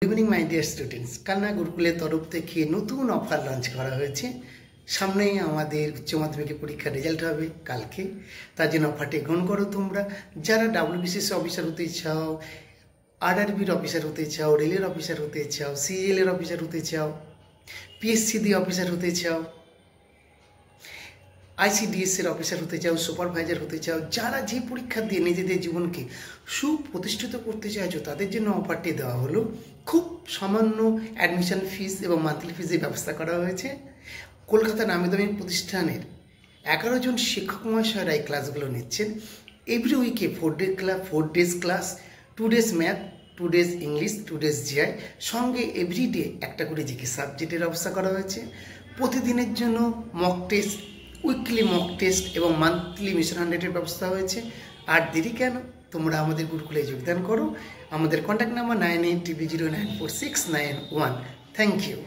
Evening my dear students, Kalna গুরুকুলের তরফ থেকে নতুন অফার লঞ্চ করা হয়েছে। সামনেই আমাদের উচ্চ মাধ্যমিকের পরীক্ষার রেজাল্ট হবে কালকে। তার জন্য অফারটি গ্রহণ করো তোমরা যারা WBCS অফিসার হতে চাও, RRBর অফিসার হতে চাও, রেলের অফিসার হতে চাও, CL এর অফিসার হতে চাও, PSCD অফিসার হতে চাও, ICDS এর অফিসার হতে চাও, সুপারভাইজার হতে চাও, যারা যে পরীক্ষা দিয়ে নিজেদের জীবনকে সুপ্রতিষ্ঠিত করতে চাইছো তাদের জন্য অফারটি দেওয়া হলো। খুব সামান্য অ্যাডমিশন ফিস এবং মান্থলি ফিজের ব্যবস্থা করা হয়েছে। কলকাতার নামি দামি প্রতিষ্ঠানের 11 জন শিক্ষক মহাশয়রা এই ক্লাসগুলো নিচ্ছেন। এভরি উইকে 4 days class, 2 days math, 2 days English, 2 days GI, সঙ্গে এভরিডে একটা করে জিকে সাবজেক্টের ব্যবস্থা করা হয়েছে। প্রতিদিনের জন্য mock test, weekly mock test এবং মান্থলি মিশন 100-এর ব্যবস্থা হয়েছে। আর দেরি কেন, তোমরা আমাদের গুরুকুলে যোগদান করো। আমাদের কন্ট্যাক্ট নাম্বার 9820946991। Thank you.